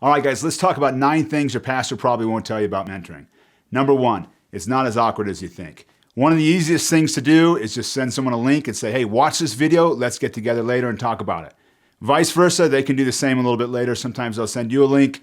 All right, guys, let's talk about 9 things your pastor probably won't tell you about mentoring. Number 1, it's not as awkward as you think. One of the easiest things to do is just send someone a link and say, hey, watch this video. Let's get together later and talk about it. Vice versa, they can do the same a little bit later. Sometimes they'll send you a link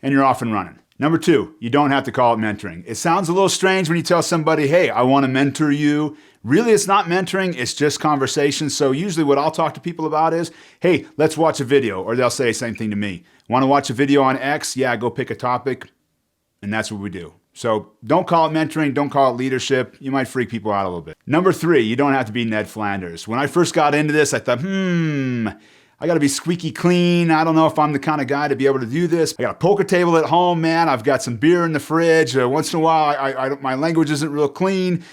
and you're off and running. Number 2, you don't have to call it mentoring. It sounds a little strange when you tell somebody, hey, I want to mentor you. Really, it's not mentoring, it's just conversation. So usually what I'll talk to people about is, hey, let's watch a video. Or they'll say the same thing to me. Want to watch a video on X? Yeah, go pick a topic. And that's what we do. So don't call it mentoring, don't call it leadership. You might freak people out a little bit. Number 3, you don't have to be Ned Flanders. When I first got into this, I thought, I got to be squeaky clean. I don't know if I'm the kind of guy to be able to do this. I got a poker table at home, man. I've got some beer in the fridge. Once in a while, my language isn't real clean.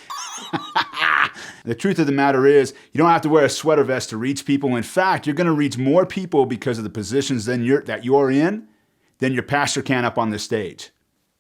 The truth of the matter is, you don't have to wear a sweater vest to reach people. In fact, you're going to reach more people because of the positions that you're in than your pastor can up on the stage.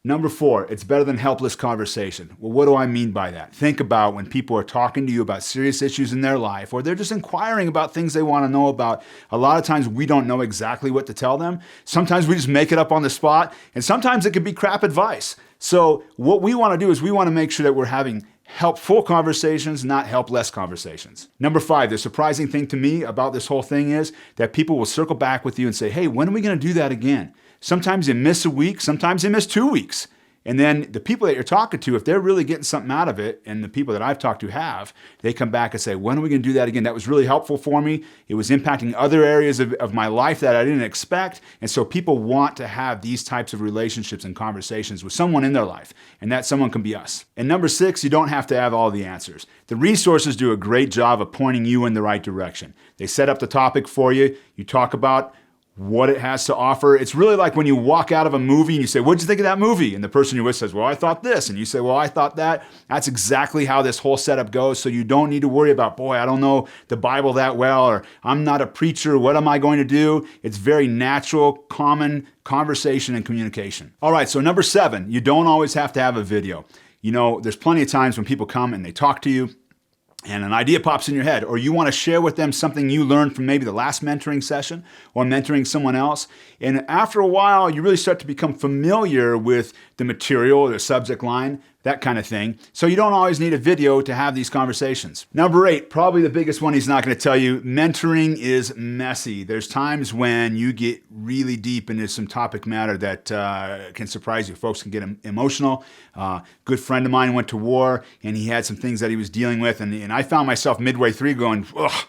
Number 4, it's better than helpless conversation. Well, what do I mean by that? Think about when people are talking to you about serious issues in their life, or they're just inquiring about things they want to know about. A lot of times we don't know exactly what to tell them. Sometimes we just make it up on the spot, and sometimes it can be crap advice. So what we want to do is we want to make sure that we're having helpful conversations, not helpless conversations. Number 5, the surprising thing to me about this whole thing is that people will circle back with you and say, hey, when are we going to do that again? Sometimes you miss a week, sometimes you miss 2 weeks. And then the people that you're talking to, if they're really getting something out of it, and the people that I've talked to have, they come back and say, when are we going to do that again? That was really helpful for me. It was impacting other areas of my life that I didn't expect. And so people want to have these types of relationships and conversations with someone in their life. And that someone can be us. And number 6, you don't have to have all the answers. The resources do a great job of pointing you in the right direction. They set up the topic for you. You talk about what it has to offer. It's really like when you walk out of a movie and you say, what'd you think of that movie? And the person you're with says, well, I thought this. And you say, well, I thought that. That's exactly how this whole setup goes. So you don't need to worry about, boy, I don't know the Bible that well, or I'm not a preacher. What am I going to do? It's very natural, common conversation and communication. All right, so number 7, you don't always have to have a video. You know, there's plenty of times when people come and they talk to you, and an idea pops in your head, or you want to share with them something you learned from maybe the last mentoring session or mentoring someone else. And after a while, you really start to become familiar with the material or the subject line, that kind of thing. So you don't always need a video to have these conversations. Number 8, probably the biggest one he's not going to tell you, mentoring is messy. There's times when you get really deep into some topic matter that can surprise you. Folks can get emotional. Good friend of mine went to war and he had some things that he was dealing with. And I found myself midway through going, ugh,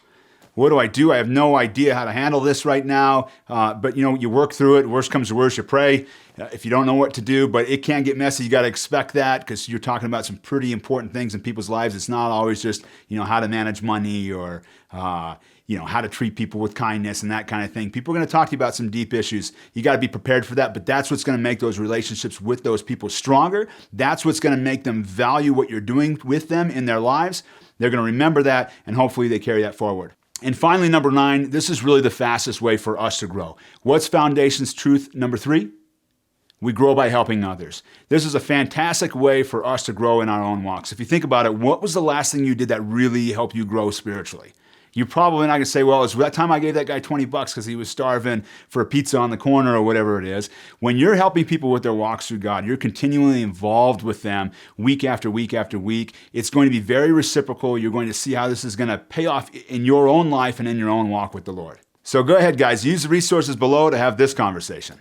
what do I do? I have no idea how to handle this right now. But you work through it. Worst comes to worst, you pray. If you don't know what to do, but it can get messy. You got to expect that because you're talking about some pretty important things in people's lives. It's not always just, how to manage money or, how to treat people with kindness and that kind of thing. People are going to talk to you about some deep issues. You got to be prepared for that, but that's what's going to make those relationships with those people stronger. That's what's going to make them value what you're doing with them in their lives. They're going to remember that, and hopefully they carry that forward. And finally, number 9, this is really the fastest way for us to grow. What's Foundation's truth? Number 3, we grow by helping others. This is a fantastic way for us to grow in our own walks. If you think about it, what was the last thing you did that really helped you grow spiritually? You're probably not going to say, well, it's that time I gave that guy $20 because he was starving for a pizza on the corner or whatever it is. When you're helping people with their walks through God, you're continually involved with them week after week after week. It's going to be very reciprocal. You're going to see how this is going to pay off in your own life and in your own walk with the Lord. So go ahead, guys. Use the resources below to have this conversation.